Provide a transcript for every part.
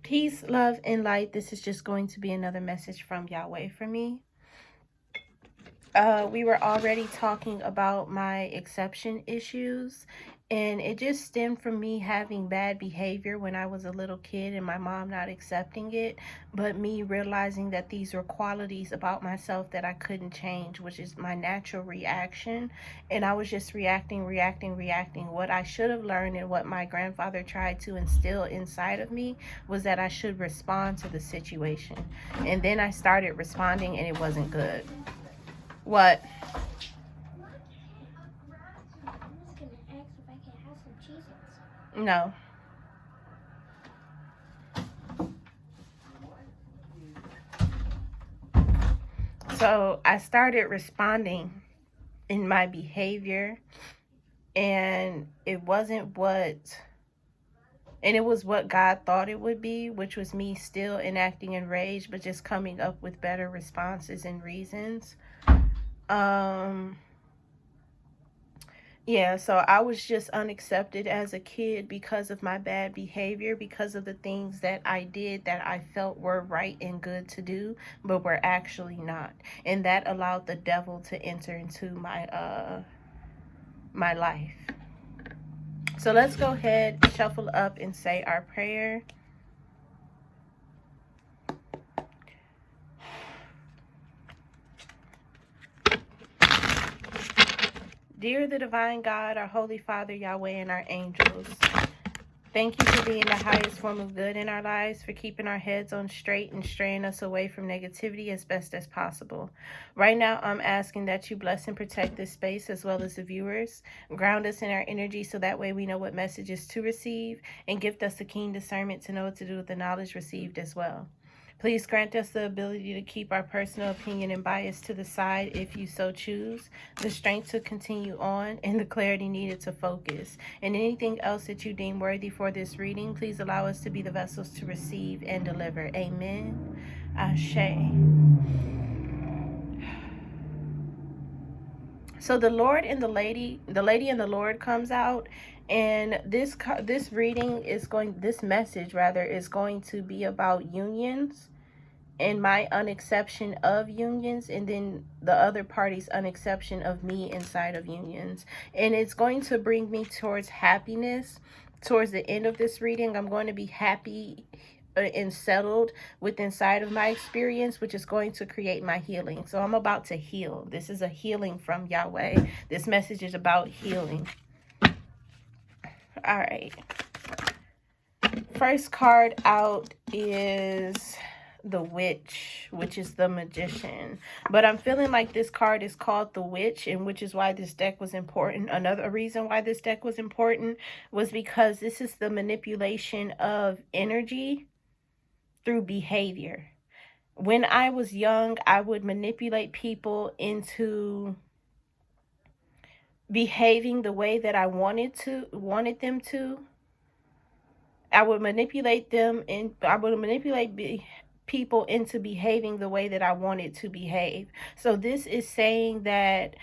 Peace, love, and light. This is just going to be another message from Yahweh for me. We were already talking about my exception issues, and it just stemmed from me having bad behavior when I was a little kid and my mom not accepting it, but me realizing that these were qualities about myself that I couldn't change, which is my natural reaction. And I was just reacting. What I should have learned and what my grandfather tried to instill inside of me was that I should respond to the situation. And then I started responding, and it wasn't good. What? No. So I started responding in my behavior, and it wasn't it was what God thought it would be, which was me still enacting in rage, but just coming up with better responses and reasons. Yeah, so I was just unaccepted as a kid because of my bad behavior, because of the things that I did that I felt were right and good to do, but were actually not. And that allowed the devil to enter into my my life. So let's go ahead, shuffle up, and say our prayer. Dear the divine God, our Holy Father, Yahweh, and our angels, thank you for being the highest form of good in our lives, for keeping our heads on straight and straying us away from negativity as best as possible. Right now, I'm asking that you bless and protect this space as well as the viewers. Ground us in our energy so that way we know what messages to receive, and gift us the keen discernment to know what to do with the knowledge received as well. Please grant us the ability to keep our personal opinion and bias to the side if you so choose, the strength to continue on, and the clarity needed to focus. And anything else that you deem worthy for this reading, please allow us to be the vessels to receive and deliver. Amen. Ashe. So the Lord and the lady and the Lord comes out, and this message rather is going to be about unions and my unacceptation of unions, and then the other party's unacceptation of me inside of unions. And it's going to bring me towards happiness. Towards the end of this reading, I'm going to be happy and settled with inside of my experience, which is going to create my healing. So I'm about to heal. This is a healing from Yahweh. This message is about healing. All right. First card out is the Witch, which is the Magician. But I'm feeling like this card is called the Witch, and which is why this deck was important. Another reason why this deck was important was because this is the manipulation of energy through behavior. When I was young, I would manipulate people into behaving the way that I wanted them to. I would manipulate them, and I would manipulate people into behaving the way that I wanted to behave. So this is saying that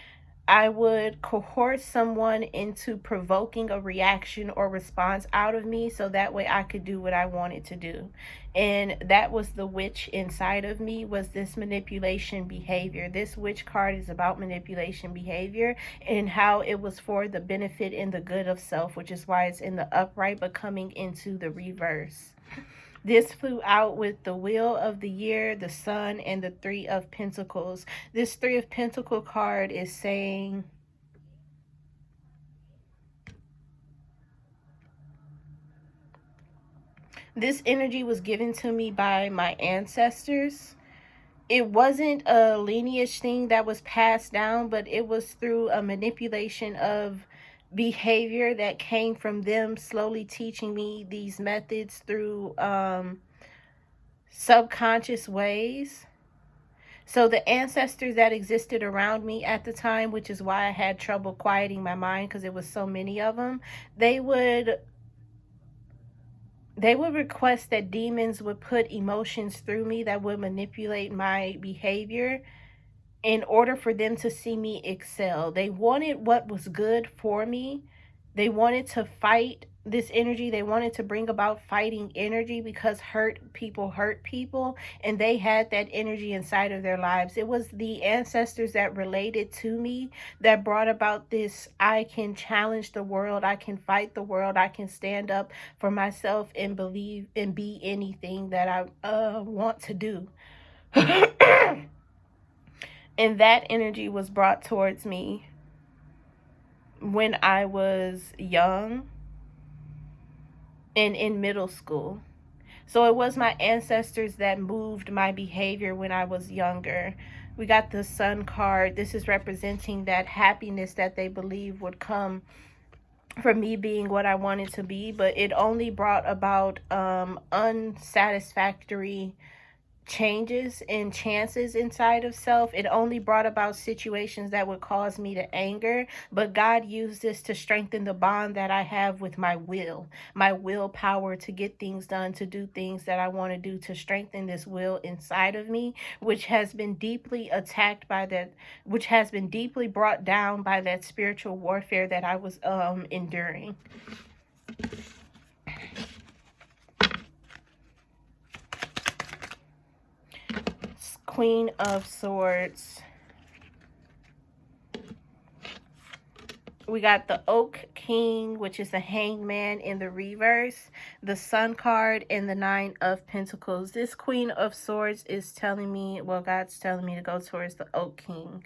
I would coerce someone into provoking a reaction or response out of me so that way I could do what I wanted to do. And that was the witch inside of me, was this manipulation behavior. This witch card is about manipulation behavior and how it was for the benefit and the good of self, which is why it's in the upright but coming into the reverse. This flew out with the Wheel of the Year, the Sun, and the Three of Pentacles. This Three of Pentacles card is saying this energy was given to me by my ancestors. It wasn't a lineage thing that was passed down, but it was through a manipulation of behavior that came from them slowly teaching me these methods through subconscious ways. So the ancestors that existed around me at the time, which is why I had trouble quieting my mind because it was so many of them, they would request that demons would put emotions through me that would manipulate my behavior in order for them to see me excel. They wanted what was good for me. They wanted to fight this energy. They wanted to bring about fighting energy because hurt people, and they had that energy inside of their lives. It was the ancestors that related to me that brought about this: I can challenge the world, I can fight the world, I can stand up for myself and believe and be anything that I want to do. And that energy was brought towards me when I was young and in middle school. So it was my ancestors that moved my behavior when I was younger. We got the Sun card. This is representing that happiness that they believe would come from me being what I wanted to be, but it only brought about unsatisfactory changes and chances inside of self. It only brought about situations that would cause me to anger, but God used this to strengthen the bond that I have with my willpower to get things done, to do things that I want to do, to strengthen this will inside of me, which has been deeply attacked by that, which has been deeply brought down by that spiritual warfare that I was enduring. Queen of Swords. We got the Oak King, which is the Hangman in the reverse, the Sun card, and the Nine of Pentacles. This Queen of Swords is telling me, well, God's telling me to go towards the Oak King.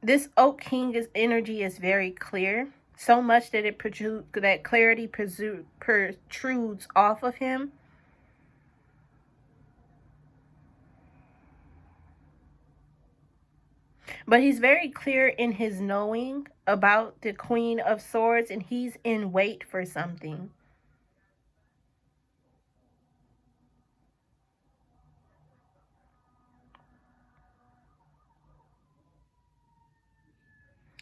This Oak King energy is very clear, so much that that clarity protrudes off of him. But he's very clear in his knowing about the Queen of Swords, and he's in wait for something.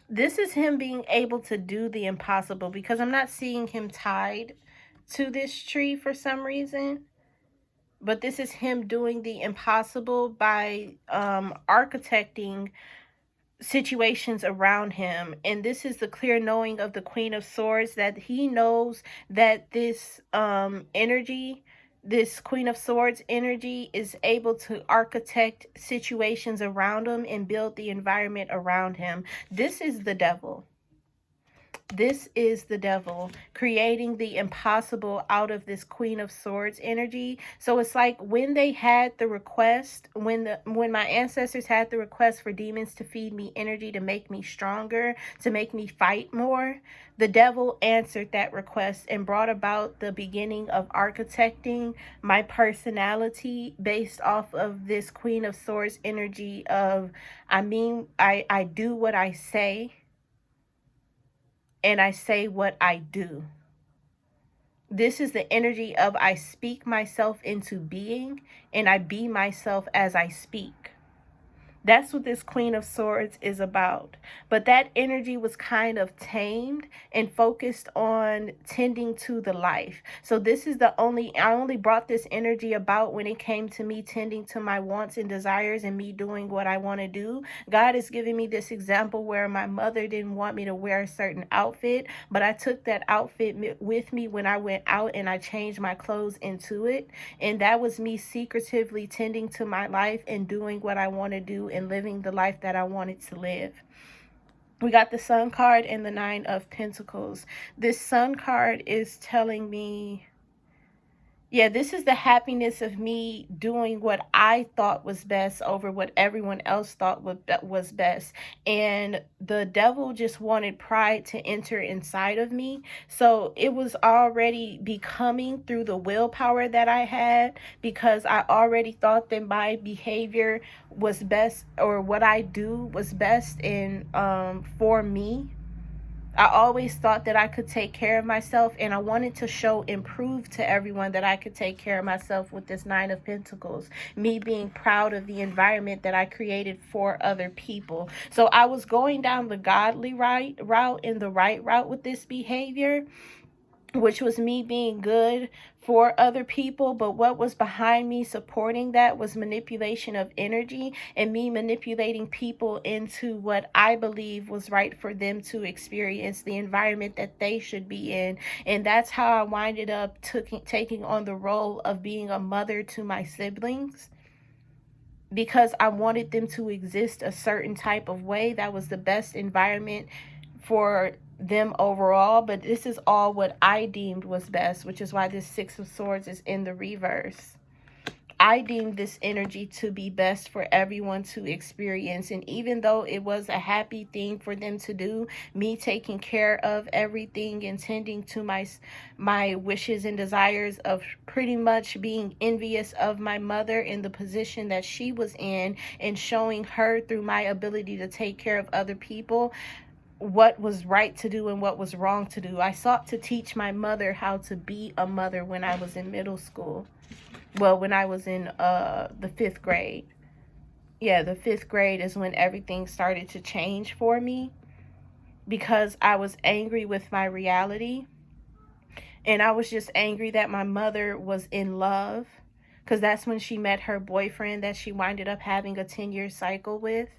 This is him being able to do the impossible, because I'm not seeing him tied to this tree for some reason. But this is him doing the impossible by architecting situations around him. And this is the clear knowing of the Queen of Swords, that he knows that this energy, this Queen of Swords energy, is able to architect situations around him and build the environment around him. This is the devil. This is the devil creating the impossible out of this Queen of Swords energy. So it's like when they had the request, when my ancestors had the request for demons to feed me energy to make me stronger, to make me fight more, the devil answered that request and brought about the beginning of architecting my personality based off of this Queen of Swords energy of, I do what I say, and I say what I do. This is the energy of I speak myself into being, and I be myself as I speak. That's what this Queen of Swords is about. But that energy was kind of tamed and focused on tending to the life. So this is I only brought this energy about when it came to me tending to my wants and desires and me doing what I want to do. God is giving me this example where my mother didn't want me to wear a certain outfit, but I took that outfit with me when I went out and I changed my clothes into it. And that was me secretively tending to my life and doing what I want to do and living the life that I wanted to live. We got the Sun card and the Nine of Pentacles. This Sun card is telling me, yeah, this is the happiness of me doing what I thought was best over what everyone else thought was best. And the devil just wanted pride to enter inside of me. So it was already becoming through the willpower that I had, because I already thought that my behavior was best, or what I do was best in for me. I always thought that I could take care of myself, and I wanted to prove to everyone that I could take care of myself with this Nine of Pentacles. Me being proud of the environment that I created for other people. So I was going down the godly route and the right route with this behavior. which was me being good for other people. But what was behind me supporting that was manipulation of energy and me manipulating people into what I believe was right for them to experience, the environment that they should be in. And that's how I winded up taking on the role of being a mother to my siblings, because I wanted them to exist a certain type of way. That was the best environment for them overall. But this is all what I deemed was best, which is why this Six of Swords is in the reverse. I deemed this energy to be best for everyone to experience. And even though it was a happy thing for them to do, me taking care of everything and tending to my wishes and desires of pretty much being envious of my mother in the position that she was in, and showing her through my ability to take care of other people what was right to do and what was wrong to do. I sought to teach my mother how to be a mother when I was in middle school. Well, when I was in the 5th grade. Yeah, the 5th grade is when everything started to change for me, because I was angry with my reality. And I was just angry that my mother was in love, because that's when she met her boyfriend that she winded up having a 10-year cycle with.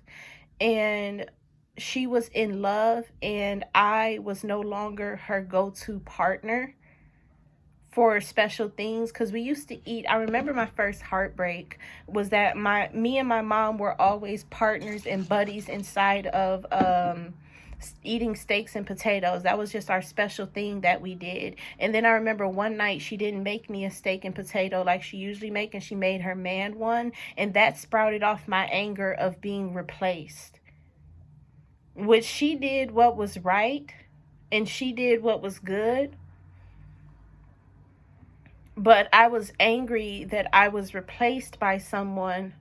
And she was in love, and I was no longer her go-to partner for special things, because we used to eat. I remember my first heartbreak was that me and my mom were always partners and buddies inside of eating steaks and potatoes. That was just our special thing that we did. And then I remember one night she didn't make me a steak and potato like she usually make, and she made her man one, and that sprouted off my anger of being replaced. Which she did what was right, and she did what was good, but I was angry that I was replaced by someone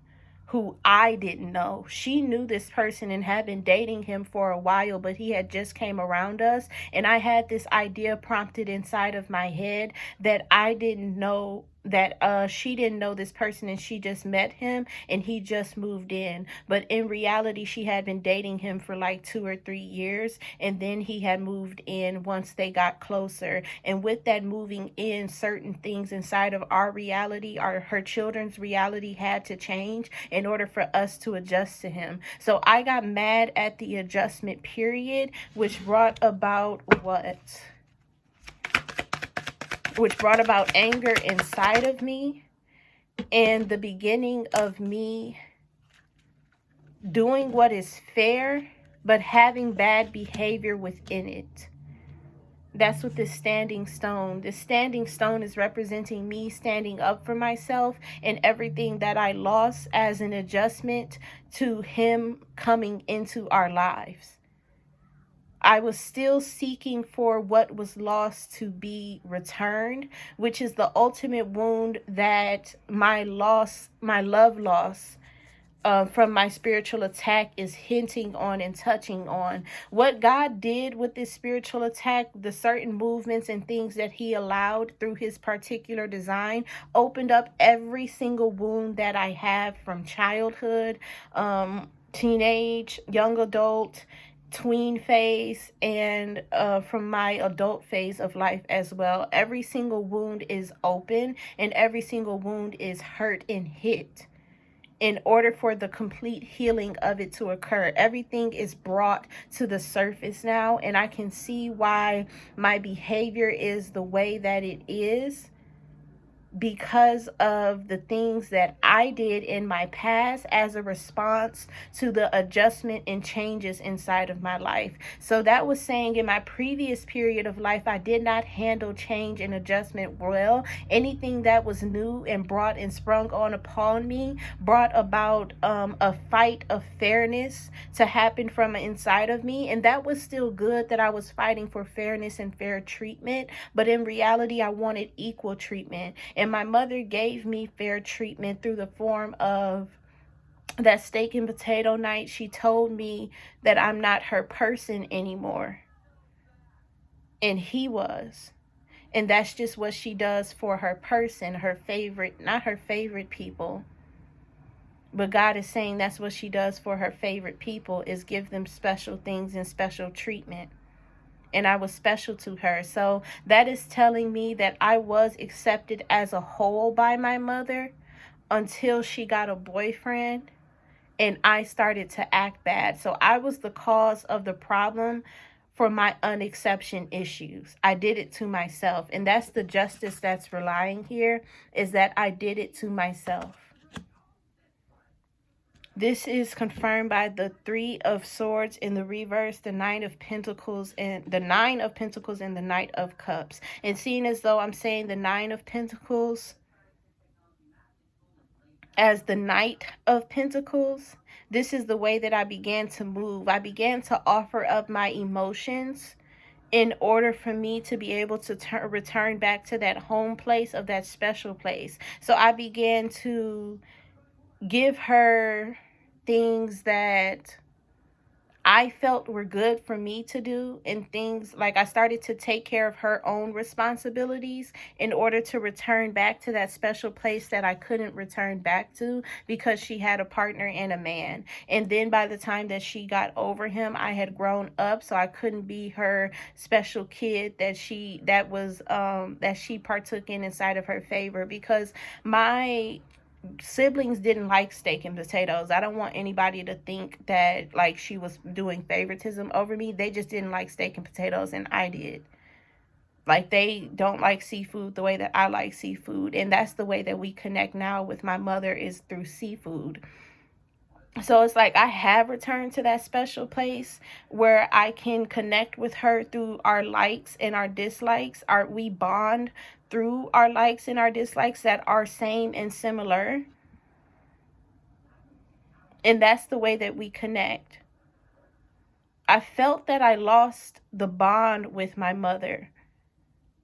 who I didn't know. She knew this person and had been dating him for a while, but he had just came around us. And I had this idea prompted inside of my head that I didn't know, that she didn't know this person and she just met him and he just moved in. But in reality, she had been dating him for like 2 or 3 years, and then he had moved in once they got closer. And with that moving in, certain things inside of our reality, her children's reality, had to change in order for us to adjust to him. So I got mad at the adjustment period, which brought about anger inside of me, and the beginning of me doing what is fair, but having bad behavior within it. That's what this standing stone is representing, me standing up for myself and everything that I lost as an adjustment to him coming into our lives. I was still seeking for what was lost to be returned, which is the ultimate wound that my love loss from my spiritual attack is hinting on and touching on. What God did with this spiritual attack, the certain movements and things that he allowed through his particular design, opened up every single wound that I have from childhood, teenage, young adult, tween phase, and from my adult phase of life as well. Every single wound is open, and every single wound is hurt and hit in order for the complete healing of it to occur. Everything is brought to the surface now, and I can see why my behavior is the way that it is, because of the things that I did in my past as a response to the adjustment and changes inside of my life. So that was saying, in my previous period of life, I did not handle change and adjustment well. Anything that was new and brought and sprung on upon me brought about a fight of fairness to happen from inside of me. And that was still good, that I was fighting for fairness and fair treatment. But in reality, I wanted equal treatment. And my mother gave me fair treatment through the form of that steak and potato night. She told me that I'm not her person anymore, and he was. And that's just what she does for her person, her favorite, not her favorite people. But God is saying that's what she does for her favorite people, is give them special things and special treatment. and I was special to her. So that is telling me that I was accepted as a whole by my mother until she got a boyfriend and I started to act bad. So I was the cause of the problem for my unexception issues. I did it to myself. And that's the justice that's relying here, is that I did it to myself. This is confirmed by the Three of Swords in the reverse, the Nine of Pentacles, and the Nine of Pentacles and the Knight of Cups. And seeing as though I'm saying the Nine of Pentacles as the Knight of Pentacles, this is the way that I began to move. I began to offer up my emotions in order for me to be able to return back to that home place of that special place. So I began to give her things that I felt were good for me to do, and things like I started to take care of her own responsibilities in order to return back to that special place that I couldn't return back to because she had a partner and a man. And then by the time that she got over him, I had grown up, so I couldn't be her special kid that she partook in inside of her favor, because my siblings didn't like steak and potatoes. I don't want anybody to think that like she was doing favoritism over me. They just didn't like steak and potatoes, and I did. Like, they don't like seafood the way that I like seafood, and that's the way that we connect now with my mother, is through seafood. So it's like I have returned to that special place where I can connect with her through our likes and our dislikes. We bond through our likes and our dislikes that are same and similar. And that's the way that we connect. I felt that I lost the bond with my mother.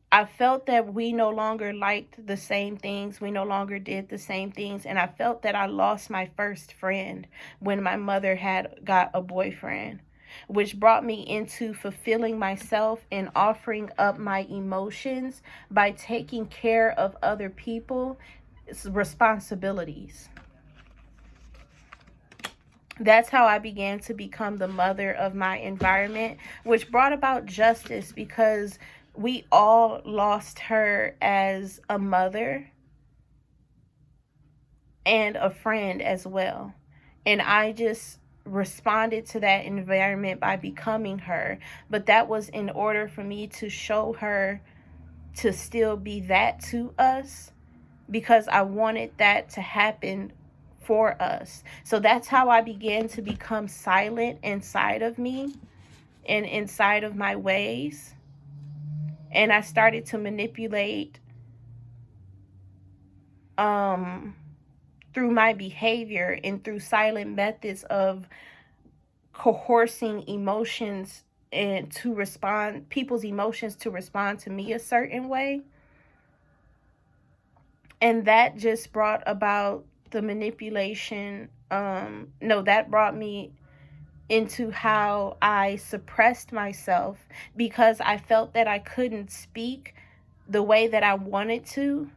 I felt that we no longer liked the same things. We no longer did the same things. And I felt that I lost my first friend when my mother had got a boyfriend, which brought me into fulfilling myself and offering up my emotions by taking care of other people's responsibilities. That's how I began to become the mother of my environment, which brought about justice, because we all lost her as a mother and a friend as well. And I just responded to that environment by becoming her. But that was in order for me to show her to still be that to us, because I wanted that to happen for us. So that's how I began to become silent inside of me and inside of my ways. And I started to manipulate through my behavior and through silent methods of coercing emotions and to respond, people's emotions to respond to me a certain way. And that just brought about the manipulation. That brought me into how I suppressed myself, because I felt that I couldn't speak the way that I wanted to,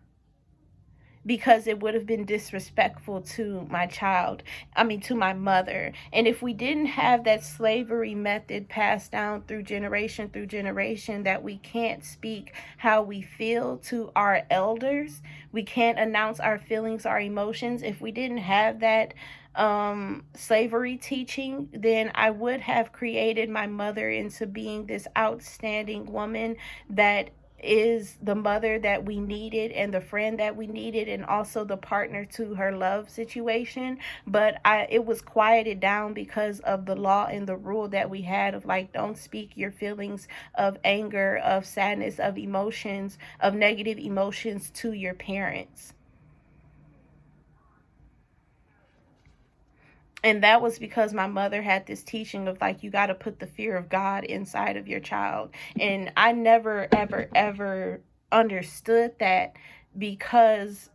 because it would have been disrespectful to to my mother. And if we didn't have that slavery method passed down through generation, that we can't speak how we feel to our elders, we can't announce our feelings, our emotions. If we didn't have that slavery teaching, then I would have created my mother into being this outstanding woman that is the mother that we needed and the friend that we needed, and also the partner to her love situation. But it was quieted down because of the law and the rule that we had of like, don't speak your feelings of anger, of sadness, of emotions, of negative emotions to your parents. And that was because my mother had this teaching of like, you got to put the fear of God inside of your child. And I never, ever, ever understood that, because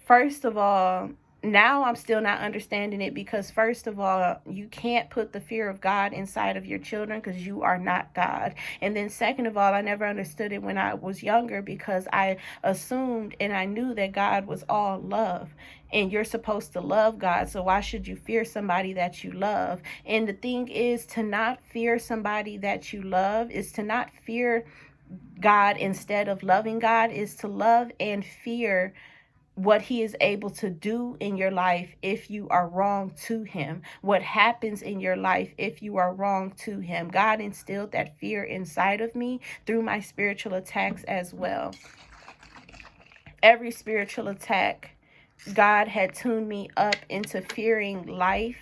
first of all, now I'm still not understanding it, because first of all, you can't put the fear of God inside of your children because you are not God. And then second of all, I never understood it when I was younger, because I assumed and I knew that God was all love, and you're supposed to love God. So why should you fear somebody that you love? And the thing is, to not fear somebody that you love is to not fear God instead of loving God, is to love and fear what he is able to do in your life if you are wrong to him, what happens in your life if you are wrong to him. God instilled that fear inside of me through my spiritual attacks as well. Every spiritual attack, God had tuned me up into fearing life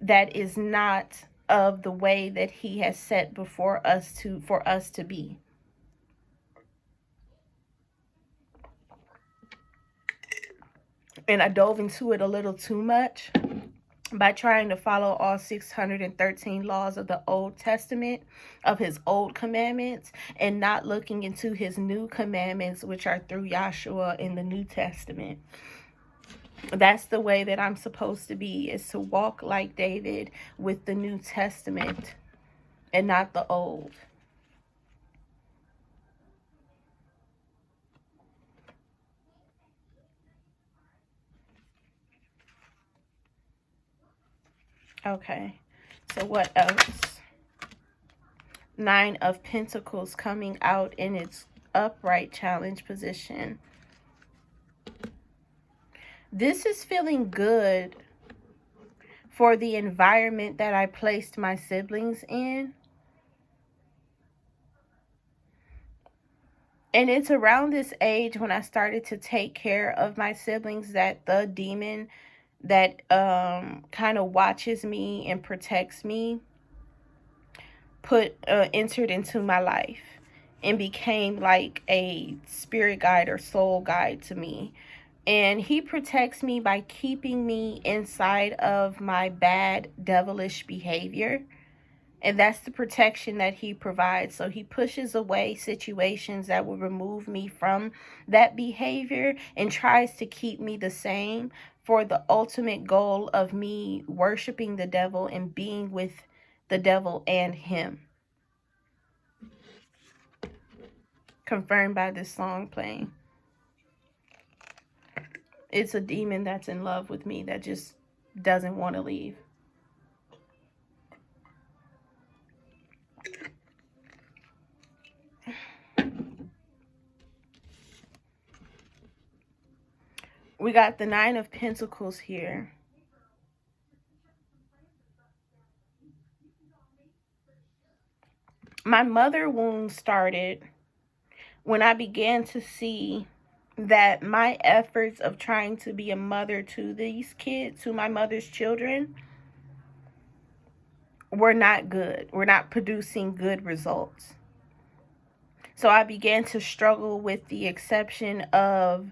that is not of the way that he has set before us for us to be. And I dove into it a little too much by trying to follow all 613 laws of the Old Testament, of his old commandments, and not looking into his new commandments, which are through Yahshua in the New Testament. That's the way that I'm supposed to be, is to walk like David with the New Testament and not the old. Okay, so what else? 9 of Pentacles coming out in its upright challenge position. This is feeling good for the environment that I placed my siblings in. And it's around this age when I started to take care of my siblings that the demon that kind of watches me and protects me entered into my life and became like a spirit guide or soul guide to me. And he protects me by keeping me inside of my bad devilish behavior. And that's the protection that he provides. So he pushes away situations that will remove me from that behavior and tries to keep me the same, for the ultimate goal of me worshiping the devil and being with the devil and him. Confirmed by this song playing. It's a demon that's in love with me that just doesn't want to leave. We got the 9 of Pentacles here. My mother wound started when I began to see that my efforts of trying to be a mother to these kids, to my mother's children, were not good. We're not producing good results. So I began to struggle with the exception of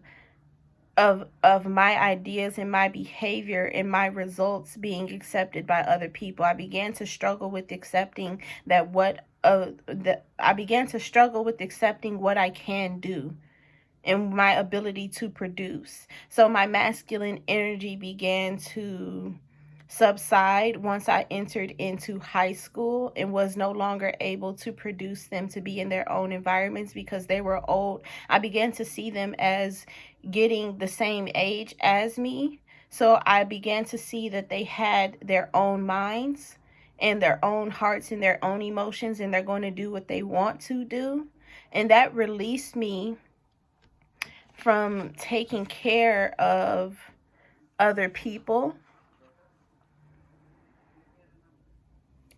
my ideas and my behavior and my results being accepted by other people. I began to struggle with accepting I began to struggle with accepting what I can do and my ability to produce. So my masculine energy began to subside once I entered into high school and was no longer able to produce them to be in their own environments because they were old. I began to see them as getting the same age as me. So I began to see that they had their own minds and their own hearts and their own emotions, and they're going to do what they want to do. And that released me from taking care of other people.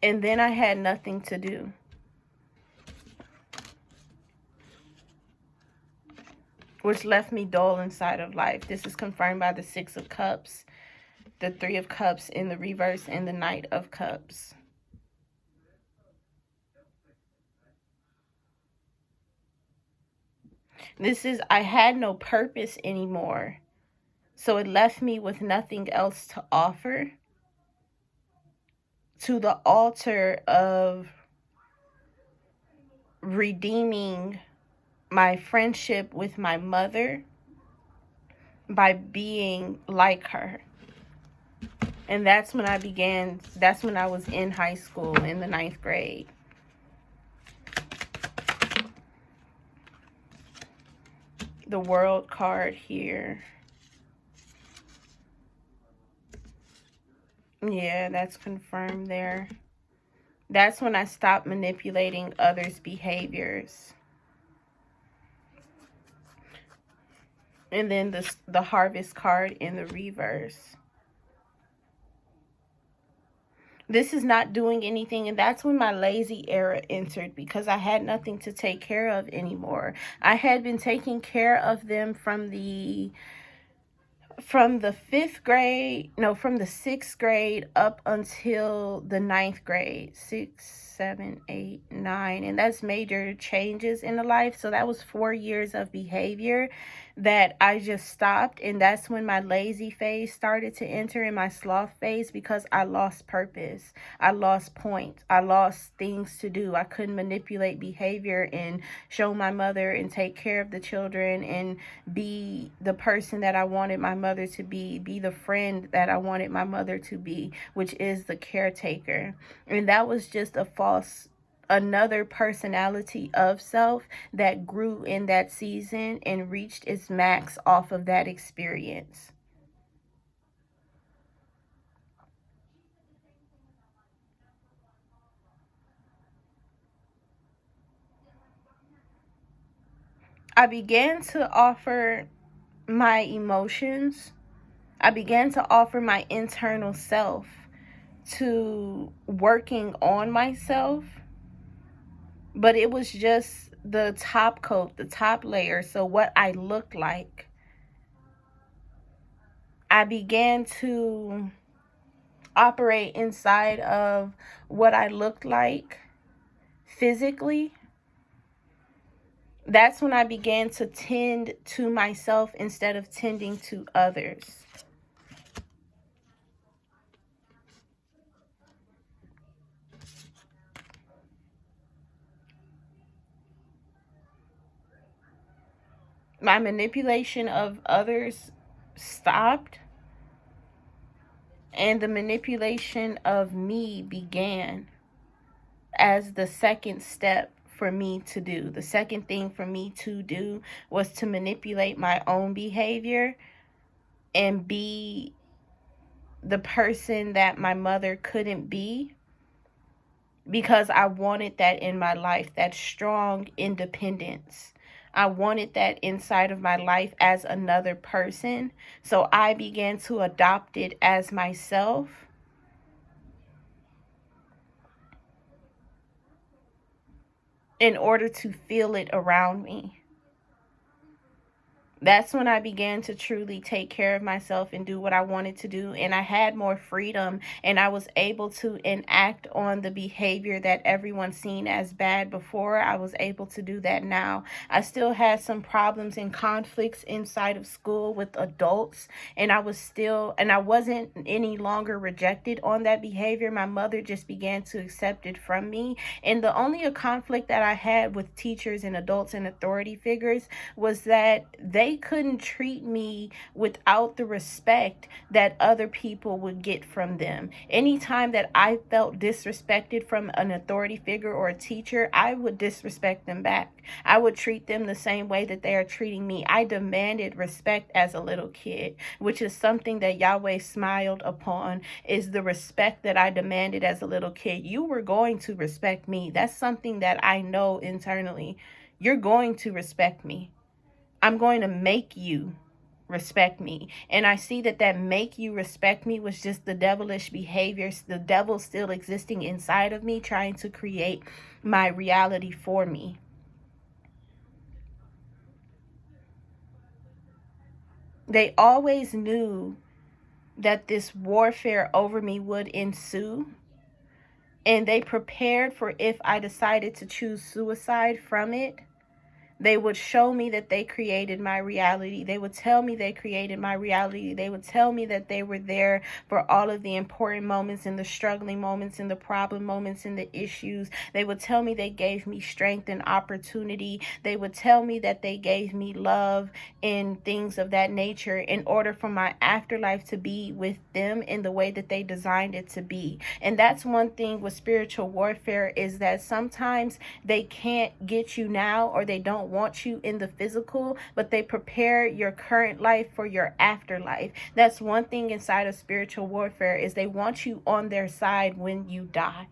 And then I had nothing to do. Which left me dull inside of life. This is confirmed by the 6 of Cups, the 3 of Cups in the reverse, and the Knight of Cups. This is, I had no purpose anymore. So it left me with nothing else to offer to the altar of redeeming my friendship with my mother by being like her. And that's when I was in high school in the 9th grade. The World card here. Yeah, that's confirmed there. That's when I stopped manipulating others' behaviors. And then the Harvest card in the reverse. This is not doing anything, and that's when my lazy era entered, because I had nothing to take care of anymore. I had been taking care of them from the 6th grade up until the 9th grade. 6, 7, 8, 9, and that's major changes in the life. So that was 4 years of behavior that I just stopped, and that's when my lazy phase started to enter, in my sloth phase, because I lost purpose. I lost points. I lost things to do. I couldn't manipulate behavior and show my mother and take care of the children and be the person that I wanted my mother to be the friend that I wanted my mother to be, which is the caretaker. And that was just another personality of self that grew in that season and reached its max off of that experience. I began to offer my emotions. I began to offer my internal self to working on myself. But it was just the top coat, the top layer. So what I looked like. I began to operate inside of what I looked like physically. That's when I began to tend to myself instead of tending to others. My manipulation of others stopped, and the manipulation of me began as the second step for me to do. The second thing for me to do was to manipulate my own behavior and be the person that my mother couldn't be, because I wanted that in my life, that strong independence. I wanted that inside of my life as another person. So I began to adopt it as myself. In order to feel it around me. That's when I began to truly take care of myself and do what I wanted to do. And I had more freedom, and I was able to enact on the behavior that everyone seen as bad before. I was able to do that now. I still had some problems and conflicts inside of school with adults, and I wasn't any longer rejected on that behavior. My mother just began to accept it from me. And the only conflict that I had with teachers and adults and authority figures was that they couldn't treat me without the respect that other people would get from them. Anytime that I felt disrespected from an authority figure or a teacher, I would disrespect them back. I would treat them the same way that they are treating me. I demanded respect as a little kid, which is something that Yahweh smiled upon, is the respect that I demanded as a little kid. You were going to respect me. That's something that I know internally. You're going to respect me. I'm going to make you respect me. And I see that make you respect me was just the devilish behaviors, the devil still existing inside of me, trying to create my reality for me. They always knew that this warfare over me would ensue. And they prepared for if I decided to choose suicide from it, They would show me that they created my reality. They would tell me they created my reality. They would tell me that they were there for all of the important moments and the struggling moments and the problem moments and the issues. They would tell me they gave me strength and opportunity. They would tell me that they gave me love and things of that nature in order for my afterlife to be with them in the way that they designed it to be. And that's one thing with spiritual warfare, is that sometimes they can't get you now, or they don't want you in the physical, but they prepare your current life for your afterlife. That's one thing inside of spiritual warfare, is they want you on their side when you die.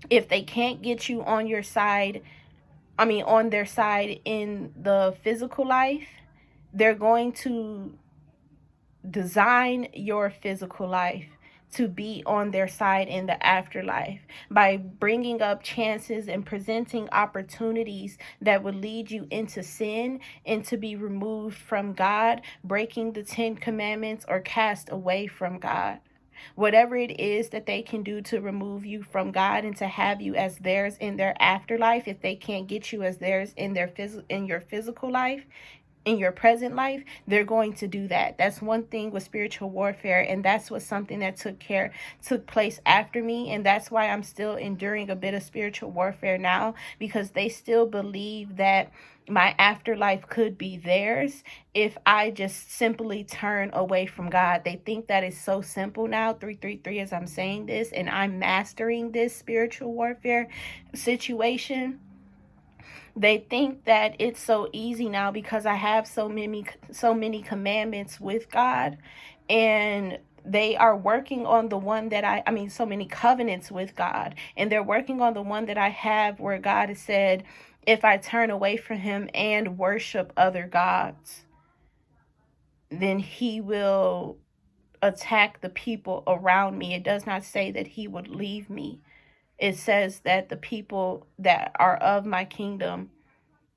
If they can't get you on your side, on their side in the physical life, they're going to design your physical life to be on their side in the afterlife by bringing up chances and presenting opportunities that would lead you into sin and to be removed from God, breaking the 10 commandments, or cast away from God. Whatever it is that they can do to remove you from God and to have you as theirs in their afterlife, if they can't get you as theirs in your physical life, in your present life, they're going to do that. That's one thing with spiritual warfare, and that's what something that took place after me, and that's why I'm still enduring a bit of spiritual warfare now, because they still believe that my afterlife could be theirs if I just simply turn away from God. They think that is so simple now, 333, as I'm saying this, and I'm mastering this spiritual warfare situation. They think that it's so easy now because I have so many commandments with God, and they are working on the one that so many covenants with God, and they're working on the one that I have, where God has said, if I turn away from him and worship other gods, then he will attack the people around me. It does not say that he would leave me. It says that the people that are of my kingdom,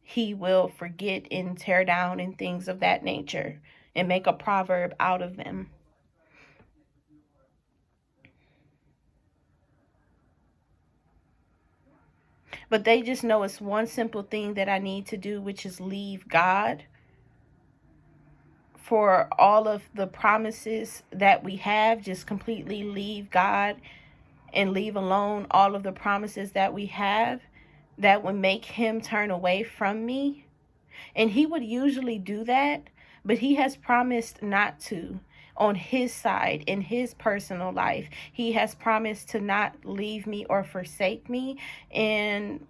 he will forget and tear down and things of that nature, and make a proverb out of them. But they just know it's one simple thing that I need to do, which is leave God for all of the promises that we have. Just completely leave God and leave alone all of the promises that we have that would make him turn away from me. And he would usually do that, but he has promised not to. On his side, in his personal life, he has promised to not leave me or forsake me. And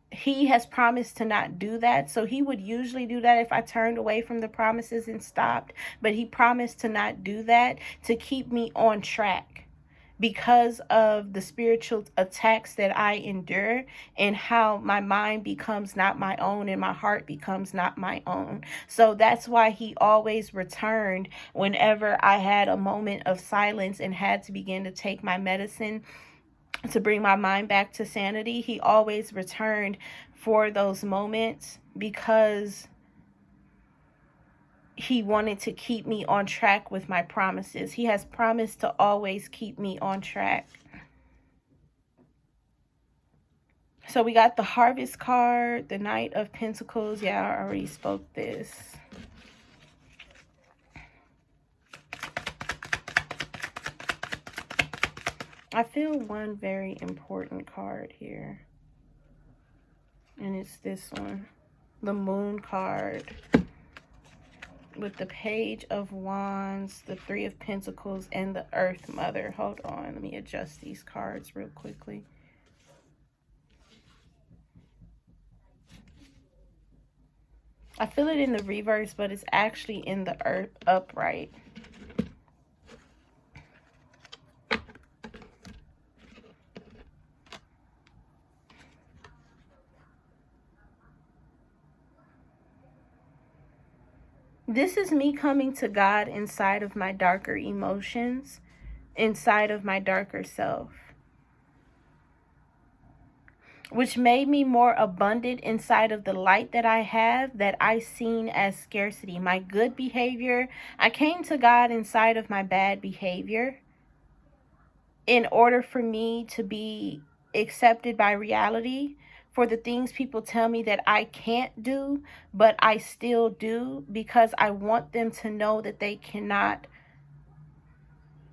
he has promised to not do that. So he would usually do that if I turned away from the promises and stopped. But he promised to not do that, to keep me on track, because of the spiritual attacks that I endure, and how my mind becomes not my own and my heart becomes not my own. So that's why he always returned whenever I had a moment of silence and had to begin to take my medicine to bring my mind back to sanity. He always returned for those moments, because he wanted to keep me on track with my promises. He has promised to always keep me on track. So we got the Harvest card, the Knight of Pentacles. Yeah, I already spoke this. I feel one very important card here, and it's this one, the Moon card, with the Page of Wands, the Three of Pentacles, and the Earth Mother. Hold on, let me adjust these cards real quickly. I feel it in the reverse, but it's actually in the Earth upright. This is me coming to God inside of my darker emotions, inside of my darker self, which made me more abundant inside of the light that I have, that I seen as scarcity. My good behavior, I came to God inside of my bad behavior in order for me to be accepted by reality for the things people tell me that I can't do, but I still do, because I want them to know that they cannot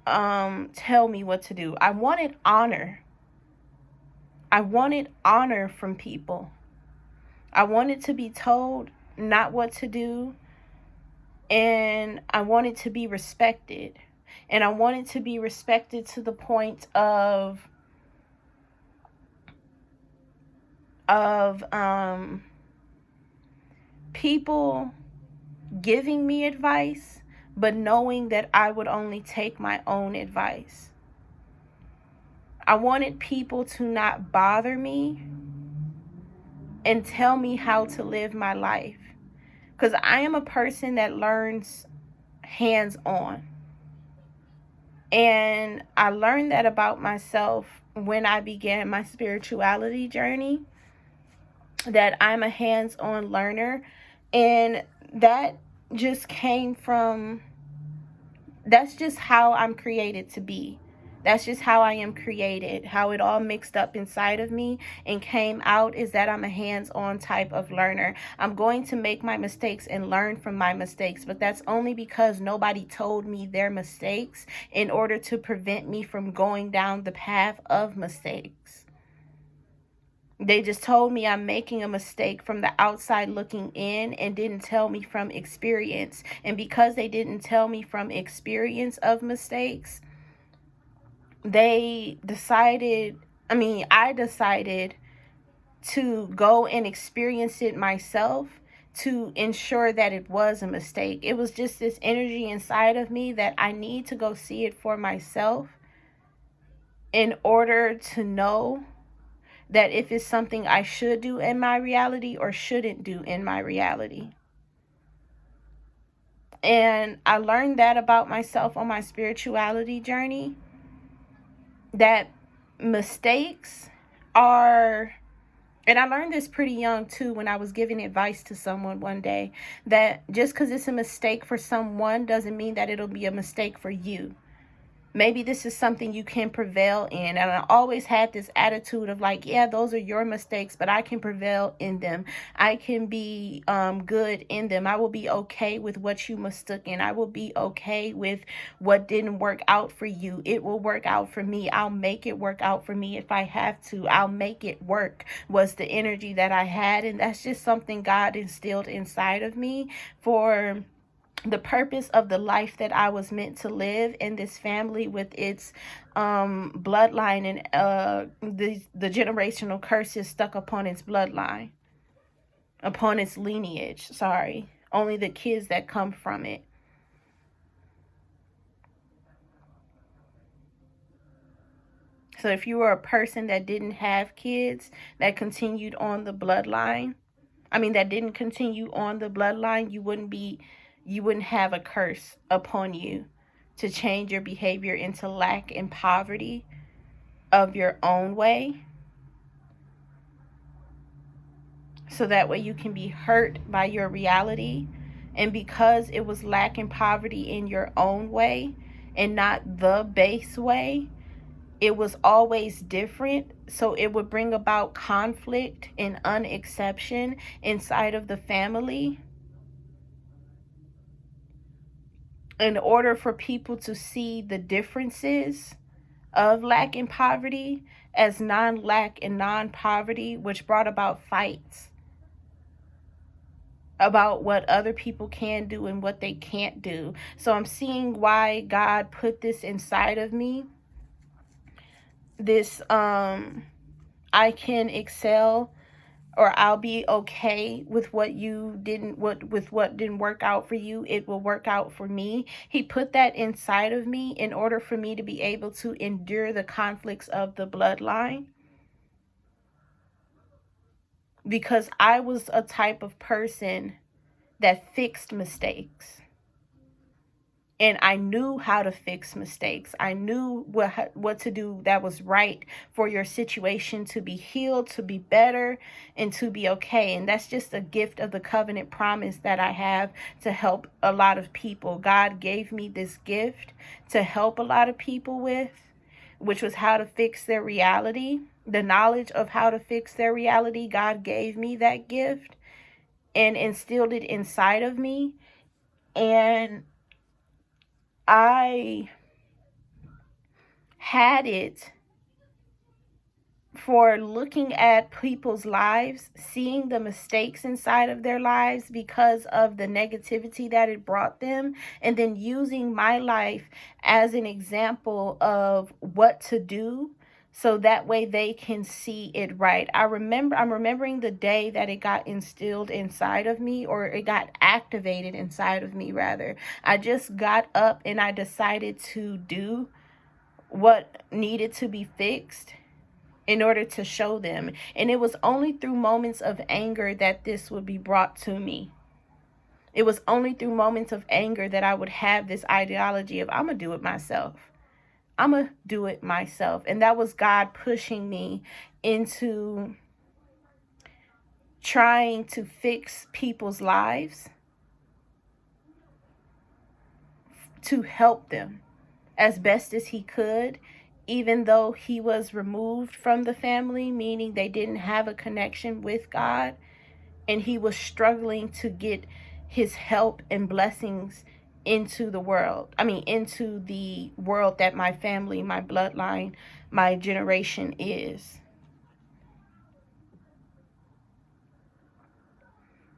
tell me what to do. I wanted honor. I wanted honor from people. I wanted to be told not what to do, and I wanted to be respected. And I wanted to be respected to the point of people giving me advice, but knowing that I would only take my own advice. I wanted people to not bother me and tell me how to live my life, because I am a person that learns hands-on. And I learned that about myself when I began my spirituality journey, that I'm a hands-on learner. And that just came from, that's just how I'm created to be. That's just how I am created. How it all mixed up inside of me and came out is that I'm a hands-on type of learner. I'm going to make my mistakes and learn from my mistakes, but that's only because nobody told me their mistakes in order to prevent me from going down the path of mistakes. They just told me I'm making a mistake from the outside looking in and didn't tell me from experience. And because they didn't tell me from experience of mistakes, I decided to go and experience it myself to ensure that it was a mistake. It was just this energy inside of me that I need to go see it for myself in order to know that if it's something I should do in my reality or shouldn't do in my reality. And I learned that about myself on my spirituality journey, that mistakes are, and I learned this pretty young too when I was giving advice to someone one day, that just because it's a mistake for someone doesn't mean that it'll be a mistake for you. Maybe this is something you can prevail in. And I always had this attitude of like, yeah, those are your mistakes, but I can prevail in them. I can be good in them. I will be okay with what you mistook in. I will be okay with what didn't work out for you. It will work out for me. I'll make it work out for me if I have to. I'll make it work, was the energy that I had. And that's just something God instilled inside of me for the purpose of the life that I was meant to live in this family with its bloodline and the generational curses stuck upon its bloodline, upon its lineage. Only the kids that come from it. So if you were a person that didn't have kids that continued on the bloodline, that didn't continue on the bloodline, you wouldn't have a curse upon you to change your behavior into lack and poverty of your own way. So that way you can be hurt by your reality. And because it was lack and poverty in your own way and not the base way, it was always different. So it would bring about conflict and unacceptance inside of the family. In order for people to see the differences of lack and poverty as non-lack and non-poverty, which brought about fights about what other people can do and what they can't do. So I'm seeing why God put this inside of me. This, I can excel, or I'll be okay with what didn't work out for you. It will work out for me. He put that inside of me in order for me to be able to endure the conflicts of the bloodline. Because I was a type of person that fixed mistakes. And I knew how to fix mistakes. I knew what to do that was right for your situation to be healed, to be better, and to be okay. And that's just a gift of the covenant promise that I have to help a lot of people. God gave me this gift to help a lot of people with, which was how to fix their reality. the knowledge of how to fix their reality. God gave me that gift and instilled it inside of me. And I had it for looking at people's lives, seeing the mistakes inside of their lives because of the negativity that it brought them, and then using my life as an example of what to do so that way they can see it right. I'm remembering the day that it got instilled inside of me, or it got activated inside of me rather. I just got up and I decided to do what needed to be fixed in order to show them. And it was only through moments of anger that this would be brought to me. It was only through moments of anger that I would have this ideology of, I'm going to do it myself. I'm going to do it myself. And that was God pushing me into trying to fix people's lives, to help them as best as he could, even though he was removed from the family, meaning they didn't have a connection with God, and he was struggling to get his help and blessings into the world. Into the world that my family, my bloodline, my generation is.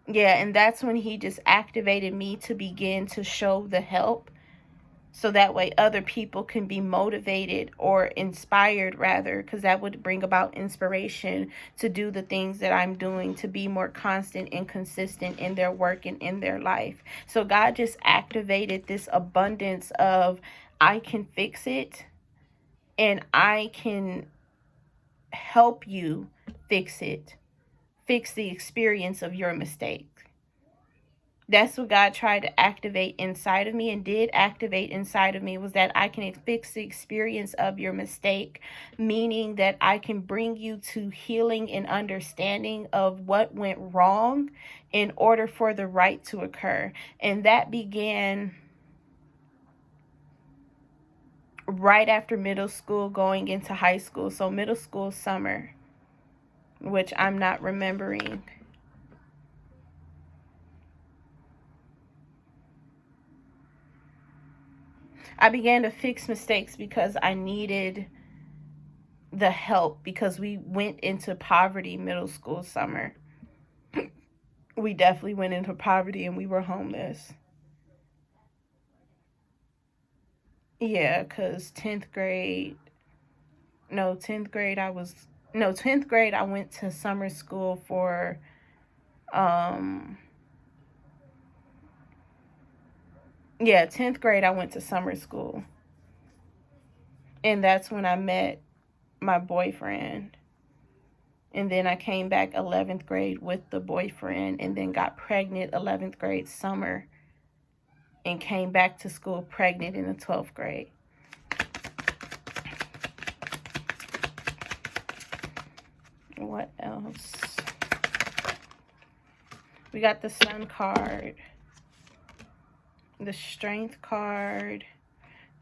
Yeah, and that's when he just activated me to begin to show the help, so that way other people can be motivated or inspired rather, because that would bring about inspiration to do the things that I'm doing, to be more constant and consistent in their work and in their life. So God just activated this abundance of, I can fix it and I can help you fix it. Fix the experience of your mistake. That's what God tried to activate inside of me, and did activate inside of me, was that I can fix the experience of your mistake, meaning that I can bring you to healing and understanding of what went wrong in order for the right to occur. And that began right after middle school, going into high school. So middle school summer, which I'm not remembering. I began to fix mistakes because I needed the help, because we went into poverty middle school summer. We definitely went into poverty and we were homeless. Yeah, because 10th grade I went to summer school for, 10th grade I went to summer school. And that's when I met my boyfriend. And then I came back 11th grade with the boyfriend, and then got pregnant 11th grade summer, and came back to school pregnant in the 12th grade. What else? We got the Sun card, the Strength card,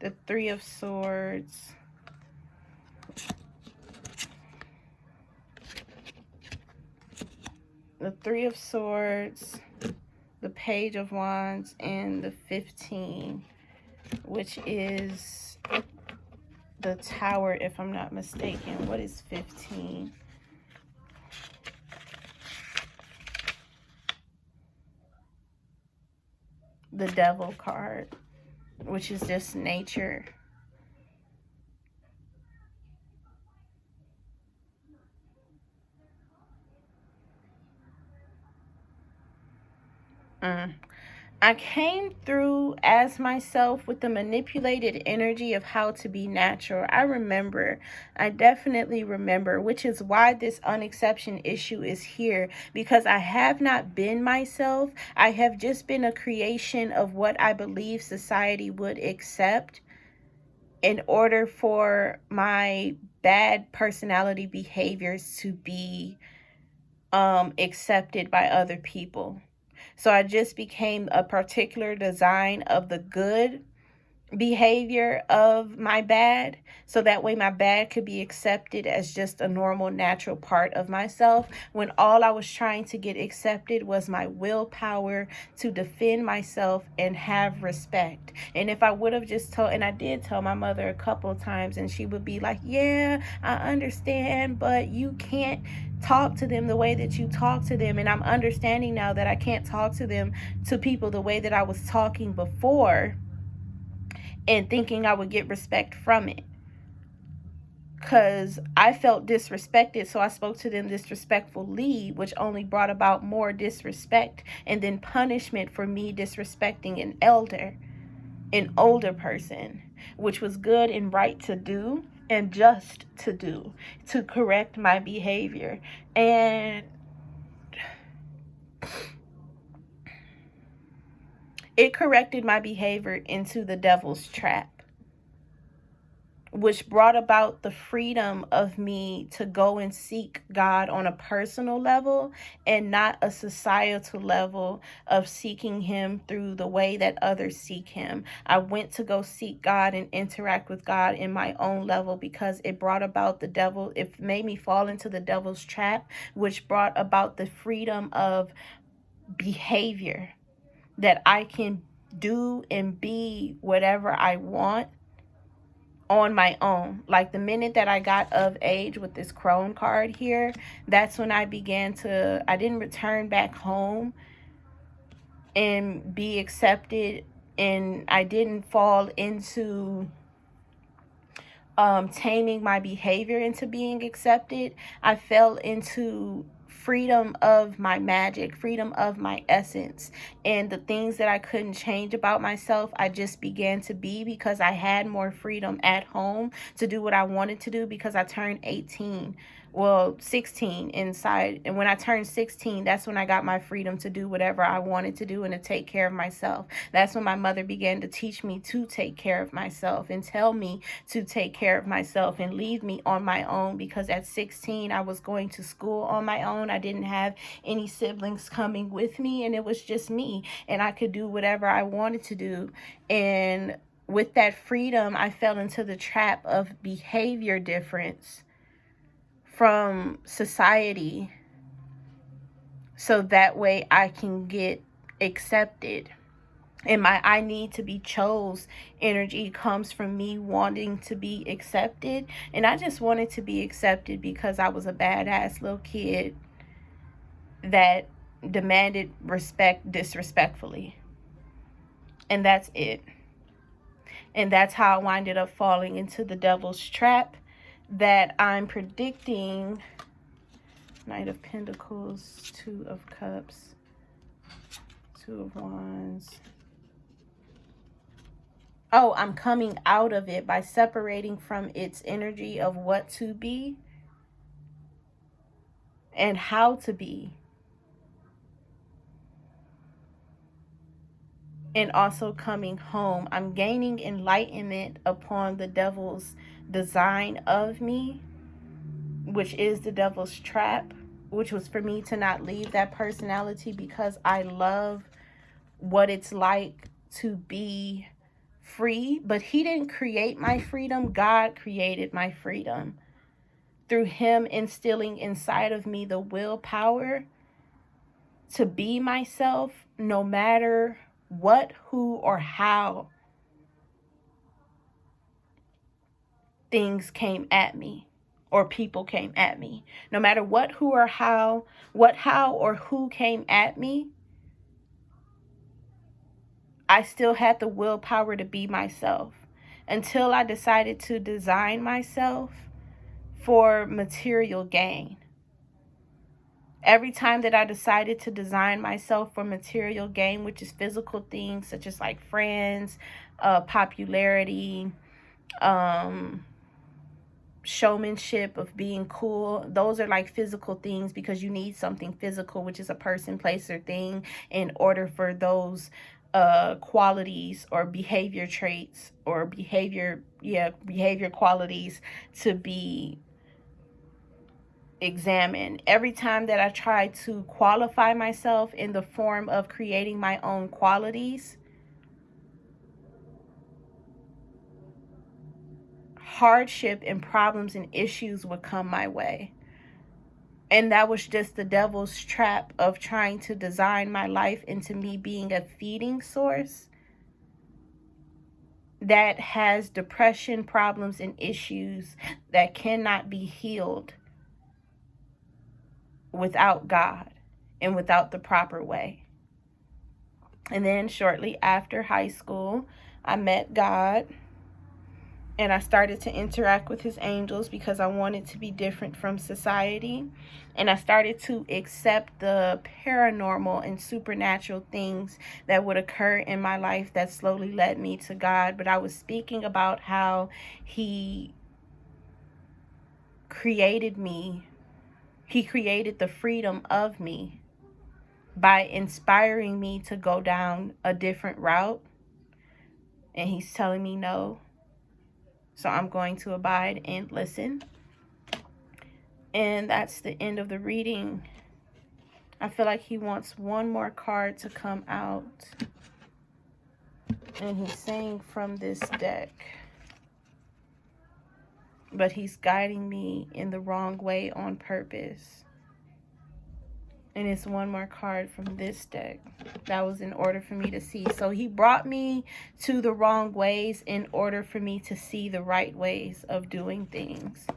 the Three of Swords, the Three of Swords, the Page of Wands, and the 15, which is the Tower, if I'm not mistaken. What is 15? The Devil card, which is just nature. I came through as myself with the manipulated energy of how to be natural. I definitely remember, which is why this unexception issue is here, because I have not been myself. I have just been a creation of what I believe society would accept in order for my bad personality behaviors to be accepted by other people. So I just became a particular design of the good behavior of my bad, so that way my bad could be accepted as just a normal, natural part of myself, when all I was trying to get accepted was my willpower to defend myself and have respect. And if I would have just told, and I did tell my mother a couple of times, and she would be like, yeah, I understand, but you can't talk to them the way that you talk to them. And I'm understanding now that I can't talk to people the way that I was talking before, and thinking I would get respect from it. Because I felt disrespected, so I spoke to them disrespectfully, which only brought about more disrespect and then punishment for me disrespecting an older person, which was good and right to do and just to do, to correct my behavior. And it corrected my behavior into the devil's trap, which brought about the freedom of me to go and seek God on a personal level and not a societal level of seeking him through the way that others seek him. I went to go seek God and interact with God in my own level, because it brought about it made me fall into the devil's trap, which brought about the freedom of behavior, that I can do and be whatever I want on my own. Like the minute that I got of age with this crone card here, that's when I didn't return back home and be accepted, and I didn't fall into taming my behavior into being accepted. I fell into freedom of my magic, freedom of my essence, and the things that I couldn't change about myself, I just began to be, because I had more freedom at home to do what I wanted to do, because I turned 18. Well, 16 inside. And when I turned 16, that's when I got my freedom to do whatever I wanted to do and to take care of myself. That's when my mother began to teach me to take care of myself and tell me to take care of myself and leave me on my own, because at 16, I was going to school on my own. I didn't have any siblings coming with me, and it was just me, and I could do whatever I wanted to do. And with that freedom, I fell into the trap of behavior difference from society, so that way I can get accepted. And my I need to be chose energy comes from me wanting to be accepted. And I just wanted to be accepted because I was a badass little kid that demanded respect disrespectfully. And that's it. And that's how I winded up falling into the devil's trap that I'm predicting. Knight of Pentacles, Two of Cups, Two of Wands. Oh, I'm coming out of it by separating from its energy of what to be and how to be. And also coming home. I'm gaining enlightenment upon the devil's design of me, which is the devil's trap, which was for me to not leave that personality, because I love what it's like to be free. But he didn't create my freedom. God created my freedom through him instilling inside of me the willpower to be myself, no matter what, who, or how things came at me or people came at me. No matter what, who, or how, or who came at me, I still had the willpower to be myself, until I decided to design myself for material gain. Every time that I decided to design myself for material gain, which is physical things such as like friends, popularity, showmanship, of being cool, those are like physical things, because you need something physical, which is a person, place, or thing, in order for those qualities or behavior traits or behavior qualities to be examined. Every time that I try to qualify myself in the form of creating my own qualities, hardship and problems and issues would come my way. And that was just the devil's trap of trying to design my life into me being a feeding source that has depression, problems, and issues that cannot be healed without God and without the proper way. And then shortly after high school, I met God. And I started to interact with his angels because I wanted to be different from society. And I started to accept the paranormal and supernatural things that would occur in my life that slowly led me to God. But I was speaking about how he created me. He created the freedom of me by inspiring me to go down a different route. And he's telling me no. So I'm going to abide and listen. And that's the end of the reading. I feel like he wants one more card to come out. And he's saying from this deck. But he's guiding me in the wrong way on purpose. And it's one more card from this deck. That was in order for me to see. So he brought me to the wrong ways in order for me to see the right ways of doing things.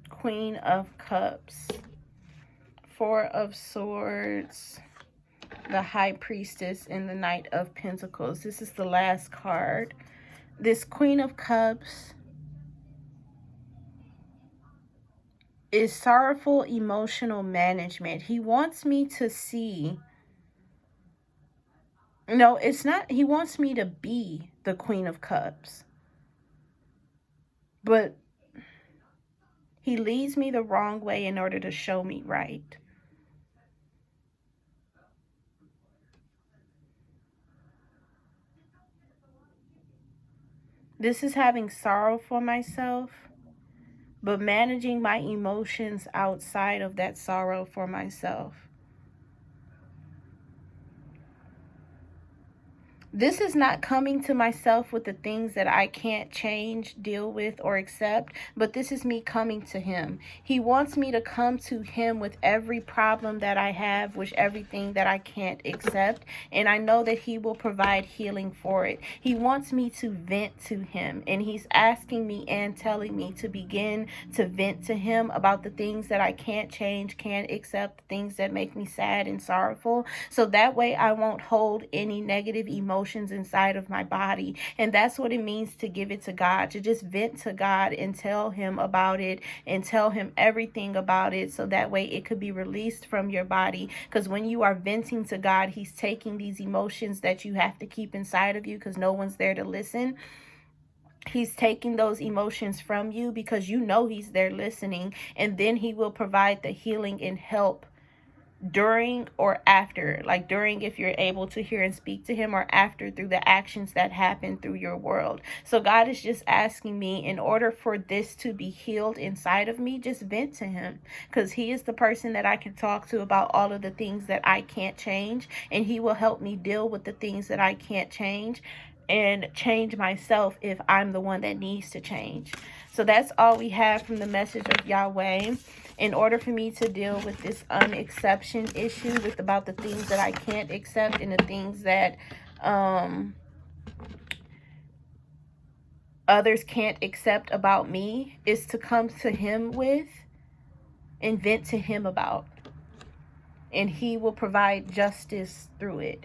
Queen of Cups, Four of Swords, the High Priestess, and the Knight of Pentacles. This is the last card. This Queen of Cups is sorrowful emotional management. He wants me to see. No, it's not. He wants me to be the Queen of Cups. But he leads me the wrong way in order to show me right. This is having sorrow for myself, but managing my emotions outside of that sorrow for myself. This is not coming to myself with the things that I can't change, deal with, or accept, but this is me coming to him. He wants me to come to him with every problem that I have, with everything that I can't accept, and I know that he will provide healing for it. He wants me to vent to him, and he's asking me and telling me to begin to vent to him about the things that I can't change, can't accept, things that make me sad and sorrowful, so that way I won't hold any negative emotions inside of my body. And that's what it means to give it to God, to just vent to God and tell him about it and tell him everything about it, so that way it could be released from your body. Because when you are venting to God, he's taking these emotions that you have to keep inside of you because no one's there to listen. He's taking those emotions from you because you know he's there listening, and then he will provide the healing and help during or after. Like during if you're able to hear and speak to him, or after through the actions that happen through your world. So God is just asking me, in order for this to be healed inside of me, just vent to him, because he is the person that I can talk to about all of the things that I can't change, and he will help me deal with the things that I can't change and change myself if I'm the one that needs to change. So that's all we have from the message of Yahweh. In order for me to deal with this unexception issue, with about the things that I can't accept and the things that others can't accept about me, is to come to him with and vent to him about. And he will provide justice through it.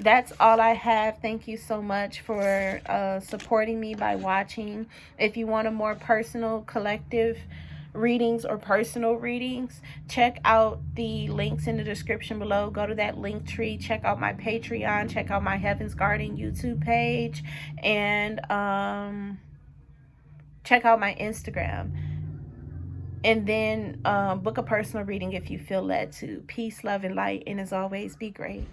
That's all I have. Thank you so much for supporting me by watching. If you want a more personal collective readings or personal readings, check out the links in the description below. Go to that link tree, check out my Patreon, check out my Heaven's Garden YouTube page, and check out my Instagram. And then book a personal reading if you feel led to. Peace, love, and light. And as always, be great.